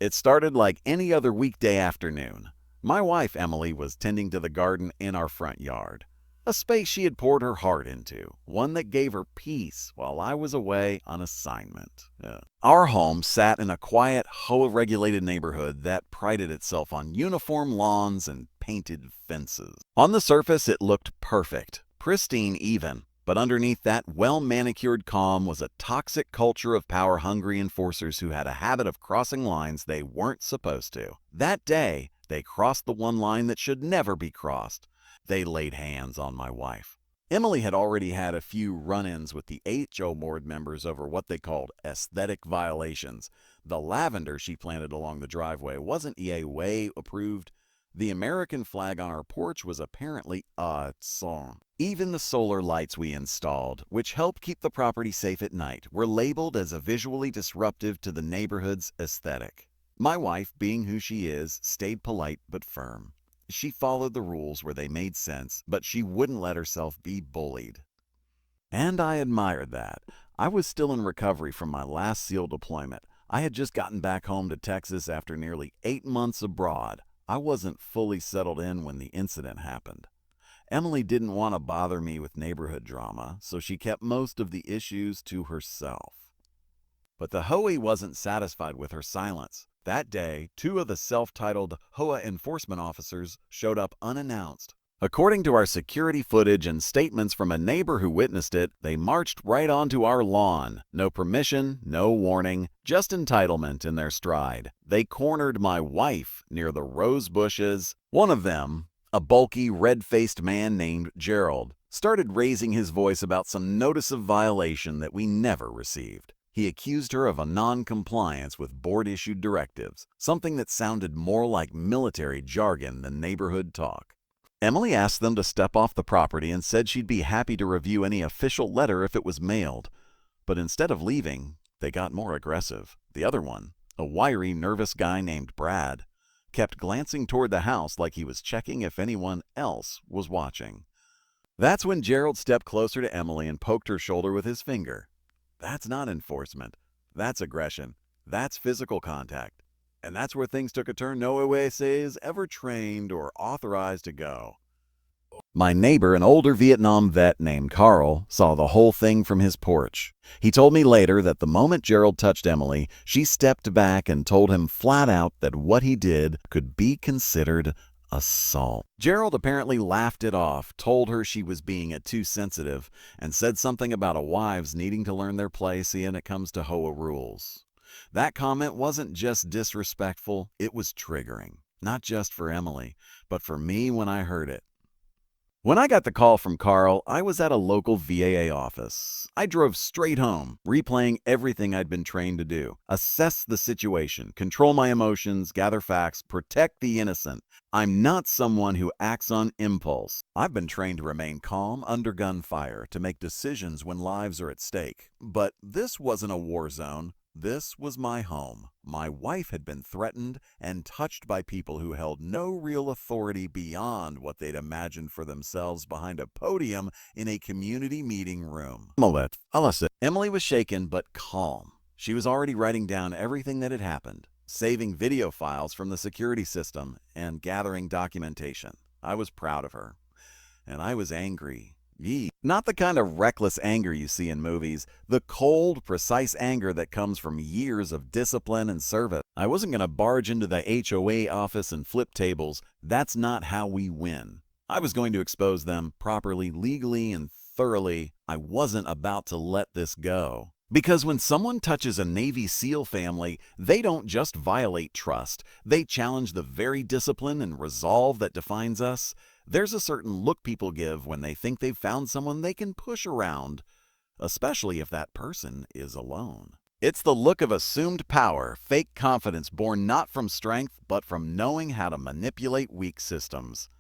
It started like any other weekday afternoon. My wife, Emily, was tending to the garden in our front yard, a space she had poured her heart into, one that gave her peace while I was away on assignment. Our home sat in a quiet, HOA-regulated neighborhood that prided itself on uniform lawns and painted fences. On the surface, it looked perfect, pristine even, but underneath that well-manicured calm was a toxic culture of power-hungry enforcers who had a habit of crossing lines they weren't supposed to. That day, they crossed the one line that should never be crossed. They laid hands on my wife. Emily had already had a few run-ins with the HO board members over what they called aesthetic violations. The lavender she planted along the driveway wasn't EAWay approved. The American flag on our porch was apparently a song. Even the solar lights we installed, which helped keep the property safe at night, were labeled as a visually disruptive to the neighborhood's aesthetic. My wife, being who she is, stayed polite but firm. She followed the rules where they made sense, but she wouldn't let herself be bullied. And I admired that. I was still in recovery from my last SEAL deployment. I had just gotten back home to Texas after nearly 8 months abroad. I wasn't fully settled in when the incident happened. Emily didn't want to bother me with neighborhood drama, so she kept most of the issues to herself. But the HOA wasn't satisfied with her silence. That day, 2 of the self-titled HOA enforcement officers showed up unannounced. According to our security footage and statements from a neighbor who witnessed it, they marched right onto our lawn. No permission, no warning, just entitlement in their stride. They cornered my wife near the rose bushes. One of them, a bulky, red-faced man named Gerald, started raising his voice about some notice of violation that we never received. He accused her of a non-compliance with board-issued directives, something that sounded more like military jargon than neighborhood talk. Emily asked them to step off the property and said she'd be happy to review any official letter if it was mailed. But instead of leaving, they got more aggressive. The other one, a wiry, nervous guy named Brad, kept glancing toward the house like he was checking if anyone else was watching. That's when Gerald stepped closer to Emily and poked her shoulder with his finger. That's not enforcement. That's aggression. That's physical contact. And that's where things took a turn no OASA is ever trained or authorized to go. My neighbor, an older Vietnam vet named Carl, saw the whole thing from his porch. He told me later that the moment Gerald touched Emily, she stepped back and told him flat out that what he did could be considered assault. Gerald apparently laughed it off, told her she was being too sensitive, and said something about a wives needing to learn their place when it comes to HOA rules. That comment wasn't just disrespectful, it was triggering. Not just for Emily, but for me when I heard it. When I got the call from Carl, I was at a local VAA office. I drove straight home, replaying everything I'd been trained to do. Assess the situation, control my emotions, gather facts, protect the innocent. I'm not someone who acts on impulse. I've been trained to remain calm under gunfire, to make decisions when lives are at stake. But this wasn't a war zone. This was my home. My wife had been threatened and touched by people who held no real authority beyond what they'd imagined for themselves behind a podium in a community meeting room. Emily was shaken but calm. She was already writing down everything that had happened, saving video files from the security system, and gathering documentation. I was proud of her. And I was angry. Not the kind of reckless anger you see in movies, the cold, precise anger that comes from years of discipline and service. I wasn't going to barge into the HOA office and flip tables. That's not how we win. I was going to expose them properly, legally, and thoroughly. I wasn't about to let this go. Because when someone touches a Navy SEAL family, they don't just violate trust. They challenge the very discipline and resolve that defines us. There's a certain look people give when they think they've found someone they can push around, especially if that person is alone. It's the look of assumed power, fake confidence born not from strength, but from knowing how to manipulate weak systems.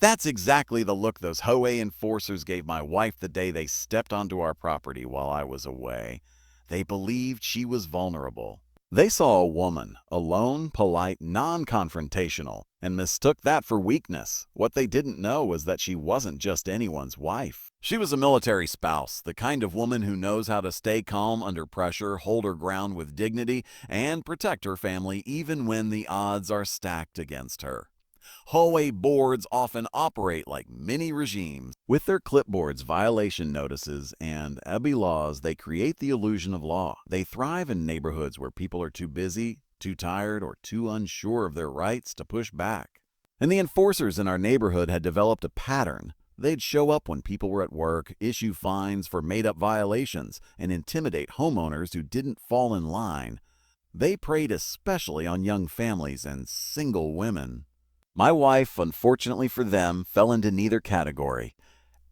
That's exactly the look those HOA enforcers gave my wife the day they stepped onto our property while I was away. They believed she was vulnerable. They saw a woman, alone, polite, non-confrontational, and mistook that for weakness. What they didn't know was that she wasn't just anyone's wife. She was a military spouse, the kind of woman who knows how to stay calm under pressure, hold her ground with dignity, and protect her family even when the odds are stacked against her. Hallway boards often operate like mini regimes. With their clipboards, violation notices, and Abby laws, they create the illusion of law. They thrive in neighborhoods where people are too busy, too tired, or too unsure of their rights to push back. And the enforcers in our neighborhood had developed a pattern. They'd show up when people were at work, issue fines for made-up violations, and intimidate homeowners who didn't fall in line. They preyed especially on young families and single women. My wife, unfortunately for them, fell into neither category.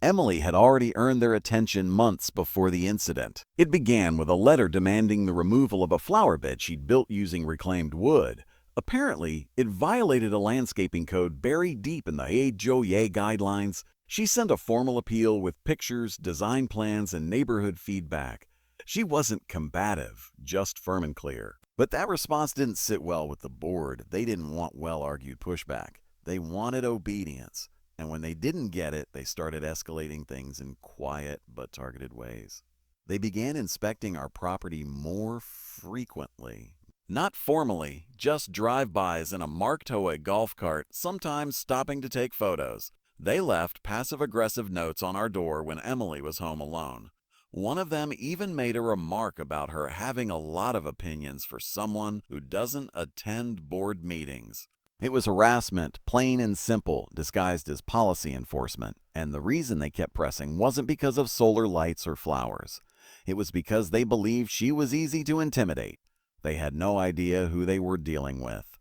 Emily had already earned their attention months before the incident. It began with a letter demanding the removal of a flower bed she'd built using reclaimed wood. Apparently, it violated a landscaping code buried deep in the Hey Joe Yay guidelines. She sent a formal appeal with pictures, design plans, and neighborhood feedback. She wasn't combative, just firm and clear. But that response didn't sit well with the board. They didn't want well-argued pushback. They wanted obedience. And when they didn't get it, they started escalating things in quiet but targeted ways. They began inspecting our property more frequently. Not formally, just drive-bys in a marked Toy golf cart, sometimes stopping to take photos. They left passive-aggressive notes on our door when Emily was home alone. One of them even made a remark about her having a lot of opinions for someone who doesn't attend board meetings. It was harassment, plain and simple, disguised as policy enforcement. And the reason they kept pressing wasn't because of solar lights or flowers. It was because they believed she was easy to intimidate. They had no idea who they were dealing with.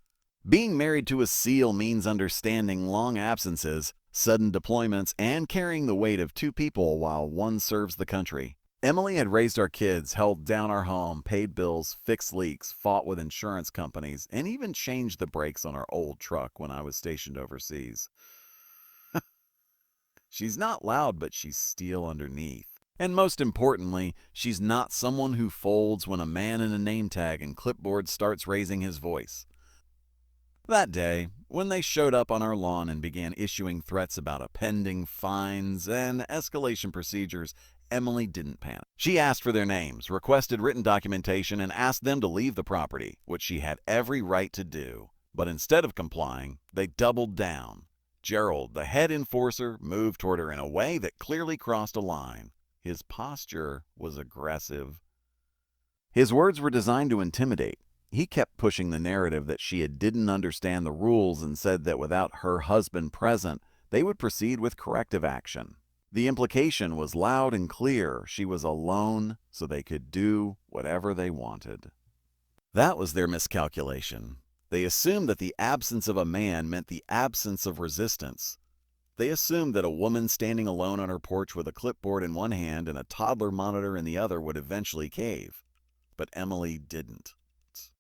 Being married to a SEAL means understanding long absences, sudden deployments, and carrying the weight of two people while one serves the country. Emily had raised our kids, held down our home, paid bills, fixed leaks, fought with insurance companies, and even changed the brakes on our old truck when I was stationed overseas. She's not loud, but she's steel underneath. And most importantly, she's not someone who folds when a man in a name tag and clipboard starts raising his voice. That day, when they showed up on our lawn and began issuing threats about pending fines and escalation procedures, Emily didn't panic. She asked for their names, requested written documentation, and asked them to leave the property, which she had every right to do. But instead of complying, they doubled down. Gerald, the head enforcer, moved toward her in a way that clearly crossed a line. His posture was aggressive. His words were designed to intimidate. He kept pushing the narrative that she didn't understand the rules and said that without her husband present, they would proceed with corrective action. The implication was loud and clear. She was alone, so they could do whatever they wanted. That was their miscalculation. They assumed that the absence of a man meant the absence of resistance. They assumed that a woman standing alone on her porch with a clipboard in one hand and a toddler monitor in the other would eventually cave. But Emily didn't.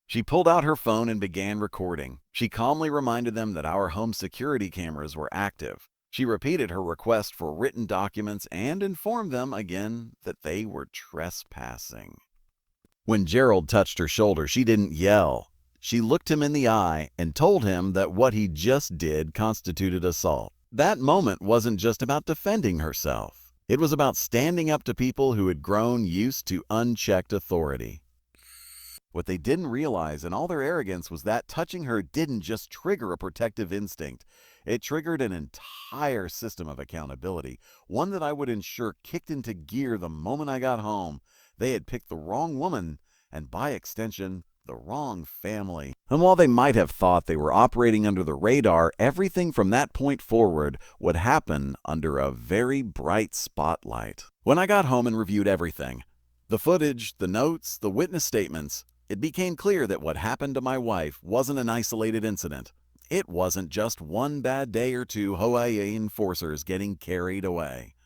She pulled out her phone and began recording. She calmly reminded them that our home security cameras were active. She repeated her request for written documents and informed them again that they were trespassing. When Gerald touched her shoulder, she didn't yell. She looked him in the eye and told him that what he just did constituted assault. That moment wasn't just about defending herself. It was about standing up to people who had grown used to unchecked authority. What they didn't realize in all their arrogance was that touching her didn't just trigger a protective instinct. It triggered an entire system of accountability, one that I would ensure kicked into gear the moment I got home. They had picked the wrong woman, and by extension, the wrong family. And while they might have thought they were operating under the radar, everything from that point forward would happen under a very bright spotlight. When I got home and reviewed everything, the footage, the notes, the witness statements, it became clear that what happened to my wife wasn't an isolated incident. It wasn't just one bad day or two Hawaii enforcers getting carried away.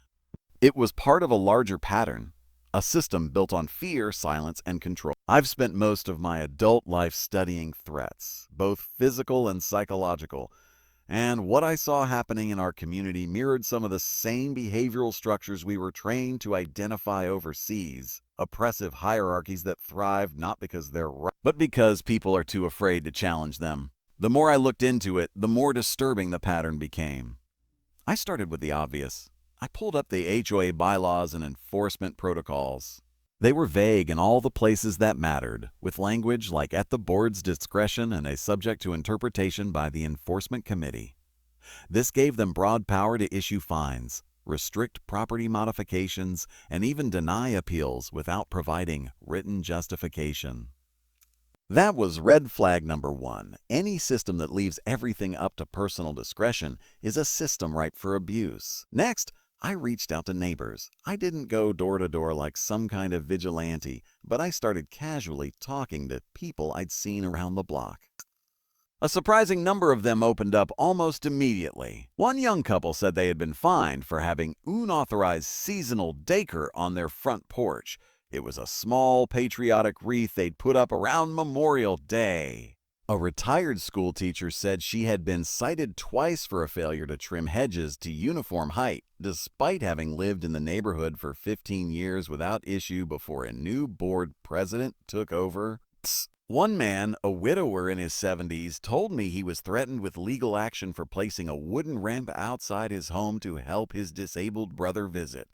It was part of a larger pattern, a system built on fear, silence, and control. I've spent most of my adult life studying threats, both physical and psychological, and what I saw happening in our community mirrored some of the same behavioral structures we were trained to identify overseas. oppressive hierarchies that thrive not because they're right, but because people are too afraid to challenge them. The more I looked into it, the more disturbing the pattern became. I started with the obvious. I pulled up the HOA bylaws and enforcement protocols. They were vague in all the places that mattered, with language like at the board's discretion and a subject to interpretation by the enforcement committee. This gave them broad power to issue fines, restrict property modifications, and even deny appeals without providing written justification. That was red flag number one. Any system that leaves everything up to personal discretion is a system ripe for abuse. Next, I reached out to neighbors. I didn't go door to door like some kind of vigilante, but I started casually talking to people I'd seen around the block. A surprising number of them opened up almost immediately. One young couple said they had been fined for having unauthorized seasonal decor on their front porch. It was a small patriotic wreath they'd put up around Memorial Day. A retired school teacher said she had been cited twice for a failure to trim hedges to uniform height, despite having lived in the neighborhood for 15 years without issue before a new board president took over. One man, a widower in his 70s, told me he was threatened with legal action for placing a wooden ramp outside his home to help his disabled brother visit.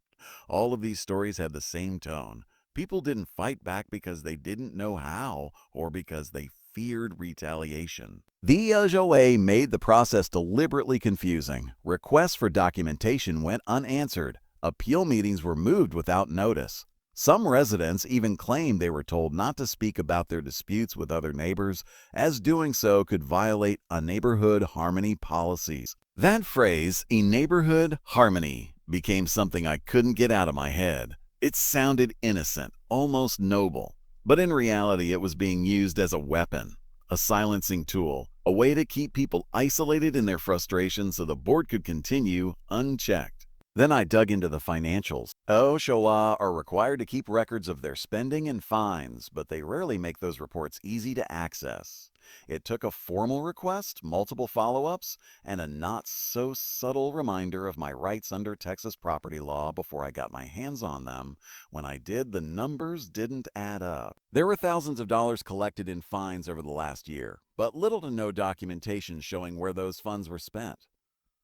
All of these stories had the same tone. People didn't fight back because they didn't know how or because they feared retaliation. The HOA made the process deliberately confusing. Requests for documentation went unanswered. Appeal meetings were moved without notice. Some residents even claimed they were told not to speak about their disputes with other neighbors, as doing so could violate a neighborhood harmony policies. That phrase, "a neighborhood harmony," became something I couldn't get out of my head. It sounded innocent, almost noble, but in reality it was being used as a weapon, a silencing tool, a way to keep people isolated in their frustration so the board could continue unchecked. Then I dug into the financials. HOA are required to keep records of their spending and fines, but they rarely make those reports easy to access. It took a formal request, multiple follow-ups, and a not-so-subtle reminder of my rights under Texas property law before I got my hands on them. When I did, the numbers didn't add up. There were thousands of dollars collected in fines over the last year, but little to no documentation showing where those funds were spent.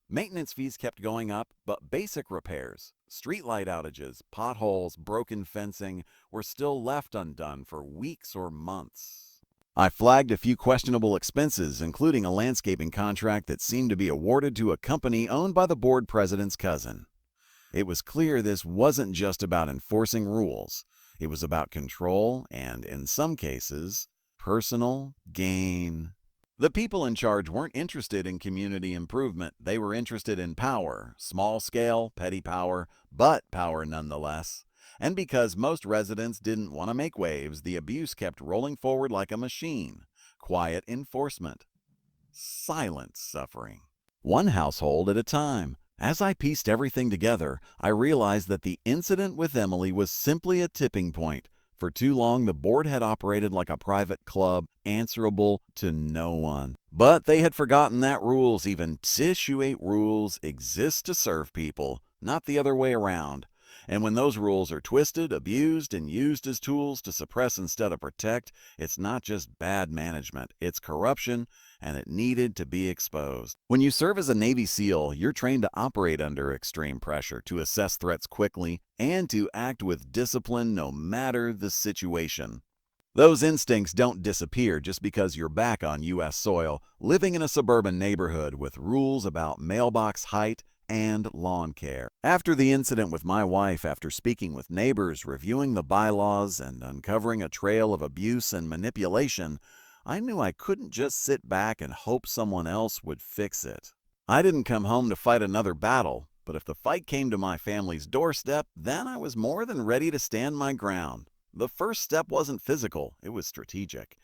Maintenance fees kept going up, but basic repairs, streetlight outages, potholes, broken fencing were still left undone for weeks or months. I flagged a few questionable expenses, including a landscaping contract that seemed to be awarded to a company owned by the board president's cousin. It was clear this wasn't just about enforcing rules. It was about control and, in some cases, personal gain. The people in charge weren't interested in community improvement. They were interested in power, small scale, petty power, but power nonetheless. And because most residents didn't want to make waves, the abuse kept rolling forward like a machine. Quiet enforcement. Silent suffering. One household at a time. As I pieced everything together, I realized that the incident with Emily was simply a tipping point. For too long, the board had operated like a private club, answerable to no one. But they had forgotten that rules, even tissue-8 rules, exist to serve people, not the other way around. And when those rules are twisted, abused, and used as tools to suppress instead of protect, it's not just bad management, it's corruption, and it needed to be exposed. When you serve as a Navy SEAL, you're trained to operate under extreme pressure, to assess threats quickly, and to act with discipline no matter the situation. Those instincts don't disappear just because you're back on U.S. soil, living in a suburban neighborhood with rules about mailbox height and lawn care. After the incident with my wife, after speaking with neighbors, reviewing the bylaws, and uncovering a trail of abuse and manipulation, I knew I couldn't just sit back and hope someone else would fix it. I didn't come home to fight another battle, but if the fight came to my family's doorstep, then I was more than ready to stand my ground. The first step wasn't physical, it was strategic.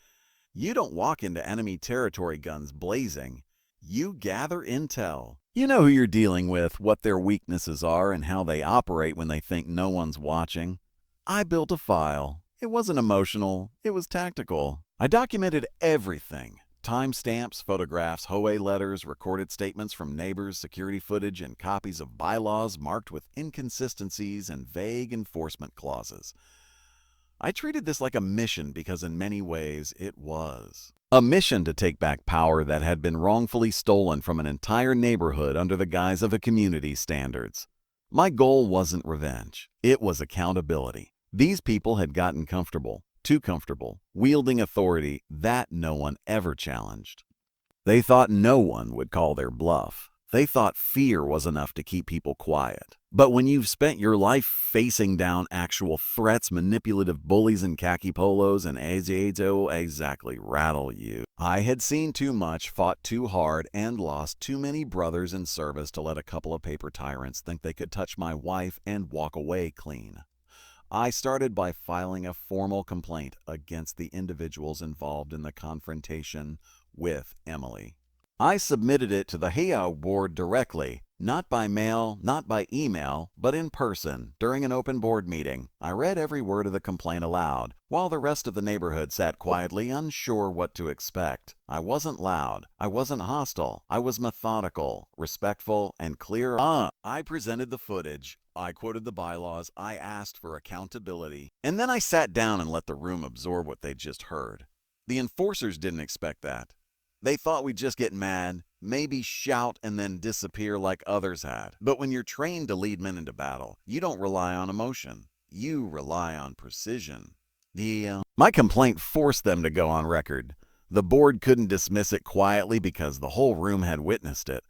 You don't walk into enemy territory guns blazing. You gather intel. You know who you're dealing with, what their weaknesses are, and how they operate when they think no one's watching. I built a file. It wasn't emotional, it was tactical. I documented everything. Timestamps, photographs, HOA letters, recorded statements from neighbors, security footage, and copies of bylaws marked with inconsistencies and vague enforcement clauses. I treated this like a mission because in many ways it was. A mission to take back power that had been wrongfully stolen from an entire neighborhood under the guise of a community standards. My goal wasn't revenge. It was accountability. These people had gotten comfortable, too comfortable, wielding authority that no one ever challenged. They thought no one would call their bluff. They thought fear was enough to keep people quiet. But when you've spent your life facing down actual threats, manipulative bullies in khaki polos and exactly rattle you. I had seen too much, fought too hard, and lost too many brothers in service to let a couple of paper tyrants think they could touch my wife and walk away clean. I started by filing a formal complaint against the individuals involved in the confrontation with Emily. I submitted it to the HEO board directly, not by mail, not by email, but in person, during an open board meeting. I read every word of the complaint aloud, while the rest of the neighborhood sat quietly, unsure what to expect. I wasn't loud. I wasn't hostile. I was methodical, respectful, and clear. I presented the footage. I quoted the bylaws. I asked for accountability. And then I sat down and let the room absorb what they'd just heard. The enforcers didn't expect that. They thought we'd just get mad, maybe shout, and then disappear like others had. But when you're trained to lead men into battle, you don't rely on emotion. You rely on precision. My complaint forced them to go on record. The board couldn't dismiss it quietly because the whole room had witnessed it.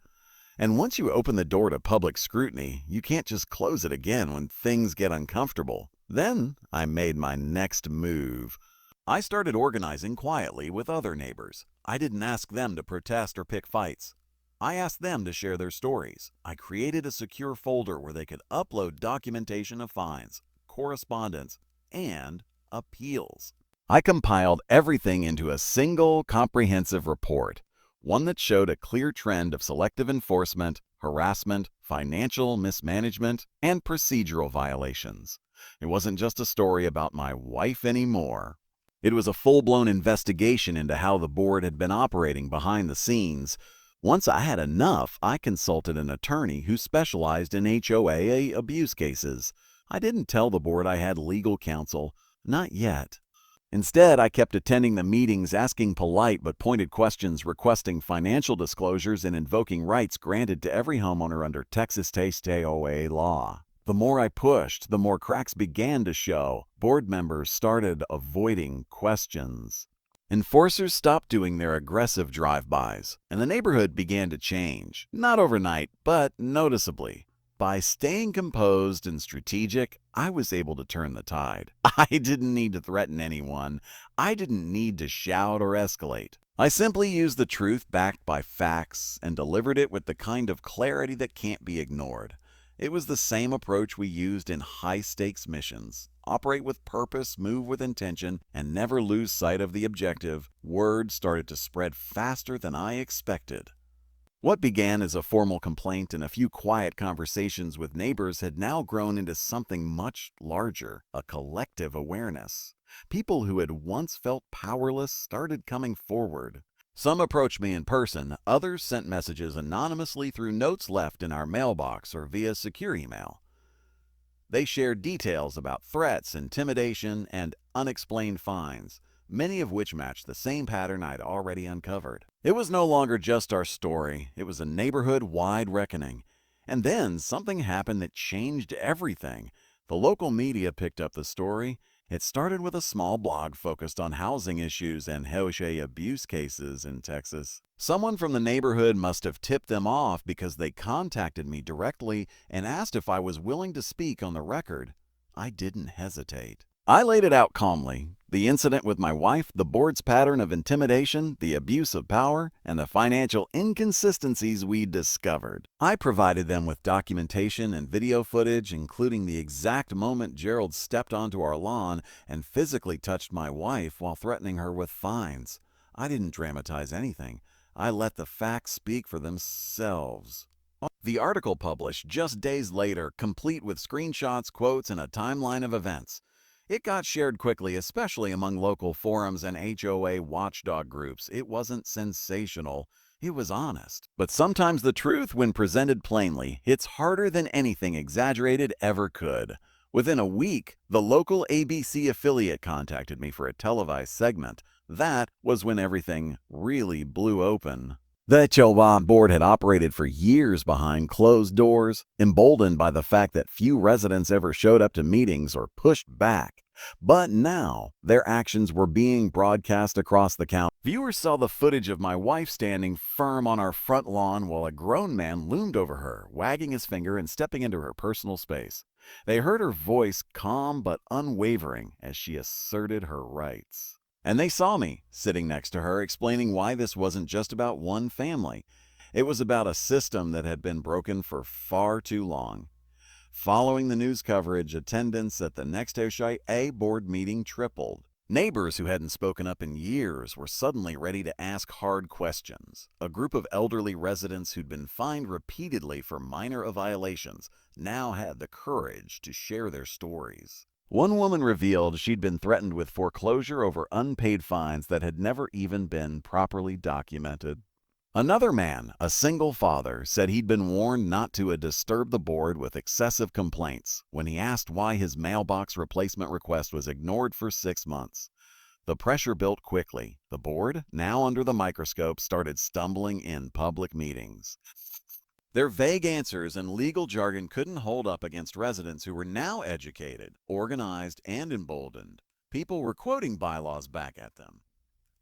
And once you open the door to public scrutiny, you can't just close it again when things get uncomfortable. Then I made my next move. I started organizing quietly with other neighbors. I didn't ask them to protest or pick fights. I asked them to share their stories. I created a secure folder where they could upload documentation of fines, correspondence, and appeals. I compiled everything into a single comprehensive report, one that showed a clear trend of selective enforcement, harassment, financial mismanagement, and procedural violations. It wasn't just a story about my wife anymore. It was a full-blown investigation into how the board had been operating behind the scenes. Once I had enough, I consulted an attorney who specialized in HOA abuse cases. I didn't tell the board I had legal counsel, not yet. Instead, I kept attending the meetings, asking polite but pointed questions, requesting financial disclosures, and invoking rights granted to every homeowner under Texas HOA law. The more I pushed, the more cracks began to show. Board members started avoiding questions. Enforcers stopped doing their aggressive drive-bys, and the neighborhood began to change. Not overnight, but noticeably. By staying composed and strategic, I was able to turn the tide. I didn't need to threaten anyone. I didn't need to shout or escalate. I simply used the truth backed by facts and delivered it with the kind of clarity that can't be ignored. It was the same approach we used in high-stakes missions. Operate with purpose, move with intention, and never lose sight of the objective. Word started to spread faster than I expected. What began as a formal complaint and a few quiet conversations with neighbors had now grown into something much larger, a collective awareness. People who had once felt powerless started coming forward. Some approached me in person, others sent messages anonymously through notes left in our mailbox or via secure email. They shared details about threats, intimidation, and unexplained fines, many of which matched the same pattern I'd already uncovered. It was no longer just our story, it was a neighborhood-wide reckoning. And then something happened that changed everything. The local media picked up the story. It started with a small blog focused on housing issues and HOA abuse cases in Texas. Someone from the neighborhood must have tipped them off because they contacted me directly and asked if I was willing to speak on the record. I didn't hesitate. I laid it out calmly. The incident with my wife, the board's pattern of intimidation, the abuse of power, and the financial inconsistencies we discovered. I provided them with documentation and video footage, including the exact moment Gerald stepped onto our lawn and physically touched my wife while threatening her with fines. I didn't dramatize anything. I let the facts speak for themselves. The article published just days later, complete with screenshots, quotes, and a timeline of events. It got shared quickly, especially among local forums and HOA watchdog groups. It wasn't sensational, it was honest. But sometimes the truth, when presented plainly, hits harder than anything exaggerated ever could. Within a week, the local ABC affiliate contacted me for a televised segment. That was when everything really blew open. The HOA board had operated for years behind closed doors, emboldened by the fact that few residents ever showed up to meetings or pushed back. But now, their actions were being broadcast across the county. Viewers saw the footage of my wife standing firm on our front lawn while a grown man loomed over her, wagging his finger and stepping into her personal space. They heard her voice calm but unwavering as she asserted her rights. And they saw me, sitting next to her, explaining why this wasn't just about one family. It was about a system that had been broken for far too long. Following the news coverage, attendance at the next HOA board meeting tripled. Neighbors who hadn't spoken up in years were suddenly ready to ask hard questions. A group of elderly residents who'd been fined repeatedly for minor violations now had the courage to share their stories. One woman revealed she'd been threatened with foreclosure over unpaid fines that had never even been properly documented. Another man, a single father, said he'd been warned not to disturb the board with excessive complaints when he asked why his mailbox replacement request was ignored for 6 months. The pressure built quickly. The board, now under the microscope, started stumbling in public meetings. Their vague answers and legal jargon couldn't hold up against residents who were now educated, organized, and emboldened. People were quoting bylaws back at them.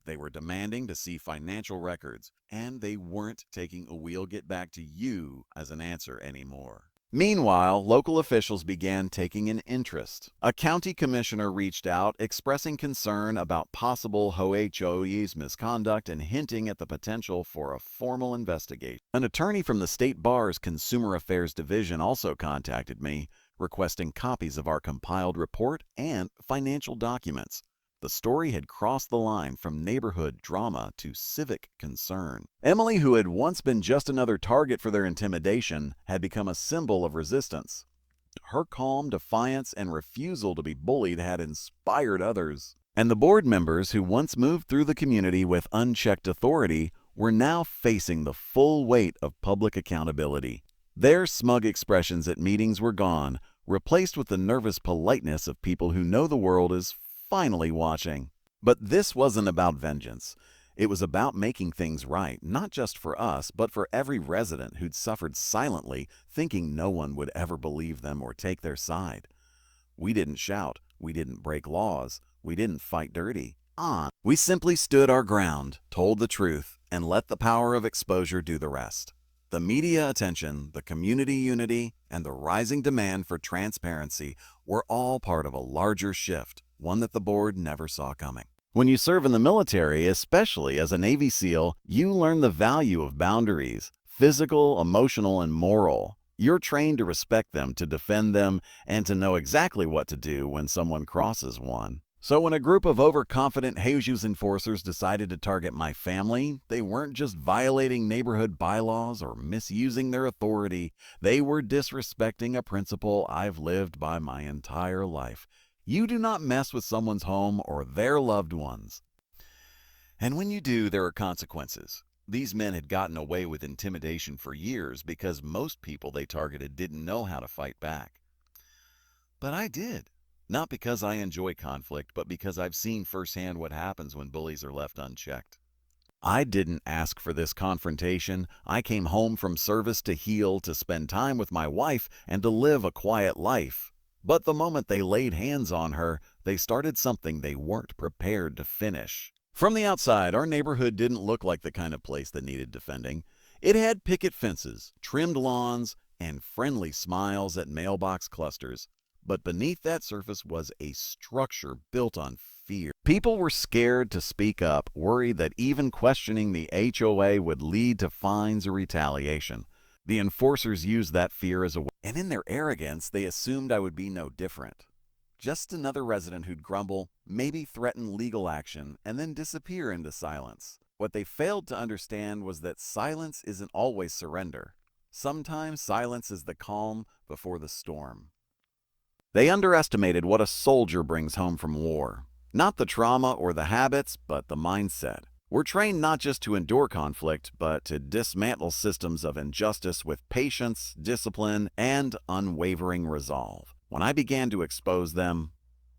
They were demanding to see financial records, and they weren't taking a "we'll get back to you" as an answer anymore. Meanwhile, local officials began taking an interest. A county commissioner reached out, expressing concern about possible HOA's misconduct and hinting at the potential for a formal investigation. An attorney from the State Bar's Consumer Affairs Division also contacted me, requesting copies of our compiled report and financial documents. The story had crossed the line from neighborhood drama to civic concern. Emily, who had once been just another target for their intimidation, had become a symbol of resistance. Her calm defiance and refusal to be bullied had inspired others. And the board members who once moved through the community with unchecked authority were now facing the full weight of public accountability. Their smug expressions at meetings were gone, replaced with the nervous politeness of people who know the world is finally watching. But this wasn't about vengeance. It was about making things right, not just for us, but for every resident who'd suffered silently, thinking no one would ever believe them or take their side. We didn't shout. We didn't break laws. We didn't fight dirty. We simply stood our ground, told the truth, and let the power of exposure do the rest. The media attention, the community unity, and the rising demand for transparency were all part of a larger shift, one that the board never saw coming. When you serve in the military, especially as a Navy SEAL, you learn the value of boundaries, physical, emotional, and moral. You're trained to respect them, to defend them, and to know exactly what to do when someone crosses one. So when a group of overconfident HOA's enforcers decided to target my family, they weren't just violating neighborhood bylaws or misusing their authority. They were disrespecting a principle I've lived by my entire life. You do not mess with someone's home or their loved ones. And when you do, there are consequences. These men had gotten away with intimidation for years because most people they targeted didn't know how to fight back. But I did. Not because I enjoy conflict, but because I've seen firsthand what happens when bullies are left unchecked. I didn't ask for this confrontation. I came home from service to heal, to spend time with my wife, and to live a quiet life. But the moment they laid hands on her, they started something they weren't prepared to finish. From the outside, our neighborhood didn't look like the kind of place that needed defending. It had picket fences, trimmed lawns, and friendly smiles at mailbox clusters. But beneath that surface was a structure built on fear. People were scared to speak up, worried that even questioning the HOA would lead to fines or retaliation. The enforcers used that fear as a way, and in their arrogance, they assumed I would be no different. Just another resident who'd grumble, maybe threaten legal action, and then disappear into silence. What they failed to understand was that silence isn't always surrender. Sometimes silence is the calm before the storm. They underestimated what a soldier brings home from war. Not the trauma or the habits, but the mindset. We're trained not just to endure conflict, but to dismantle systems of injustice with patience, discipline, and unwavering resolve. When I began to expose them,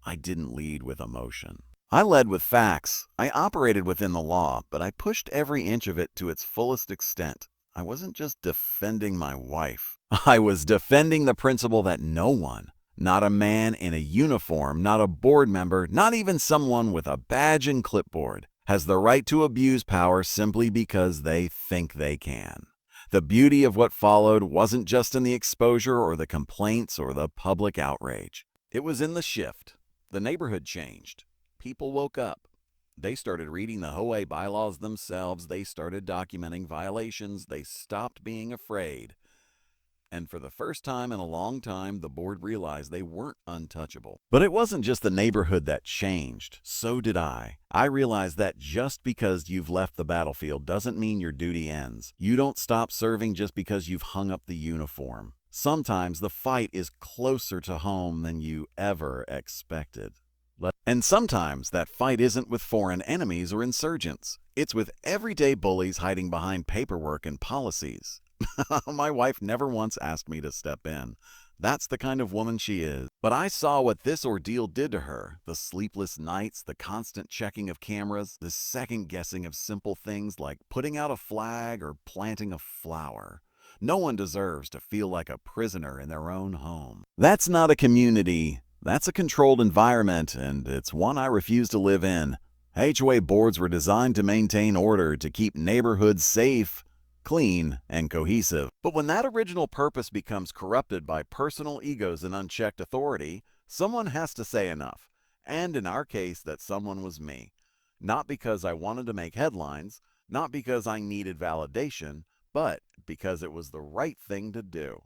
I didn't lead with emotion. I led with facts. I operated within the law, but I pushed every inch of it to its fullest extent. I wasn't just defending my wife. I was defending the principle that no one, not a man in a uniform, not a board member, not even someone with a badge and clipboard, has the right to abuse power simply because they think they can. The beauty of what followed wasn't just in the exposure or the complaints or the public outrage. It was in the shift. The neighborhood changed. People woke up. They started reading the HOA bylaws themselves. They started documenting violations. They stopped being afraid. And for the first time in a long time, the board realized they weren't untouchable. But it wasn't just the neighborhood that changed. So did I. I realized that just because you've left the battlefield doesn't mean your duty ends. You don't stop serving just because you've hung up the uniform. Sometimes the fight is closer to home than you ever expected. And sometimes that fight isn't with foreign enemies or insurgents. It's with everyday bullies hiding behind paperwork and policies. My wife never once asked me to step in. That's the kind of woman she is. But I saw what this ordeal did to her. The sleepless nights, the constant checking of cameras, the second guessing of simple things like putting out a flag or planting a flower. No one deserves to feel like a prisoner in their own home. That's not a community. That's a controlled environment, and it's one I refuse to live in. HOA boards were designed to maintain order, to keep neighborhoods safe, clean, and cohesive. But when that original purpose becomes corrupted by personal egos and unchecked authority, someone has to say enough. And in our case, that someone was me. Not because I wanted to make headlines, not because I needed validation, but because it was the right thing to do.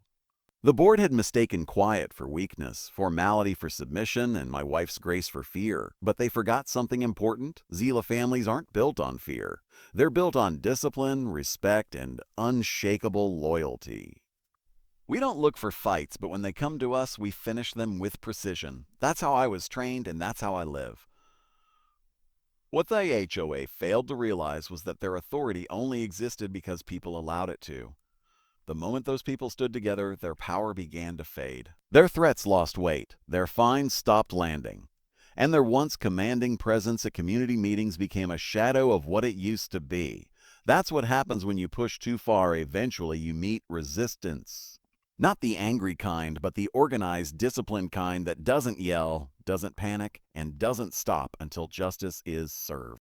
The board had mistaken quiet for weakness, formality for submission, and my wife's grace for fear. But they forgot something important. Zila families aren't built on fear. They're built on discipline, respect, and unshakable loyalty. We don't look for fights, but when they come to us, we finish them with precision. That's how I was trained, and that's how I live. What the HOA failed to realize was that their authority only existed because people allowed it to. The moment those people stood together, their power began to fade. Their threats lost weight, their fines stopped landing, and their once commanding presence at community meetings became a shadow of what it used to be. That's what happens when you push too far. Eventually, you meet resistance. Not the angry kind, but the organized, disciplined kind that doesn't yell, doesn't panic, and doesn't stop until justice is served.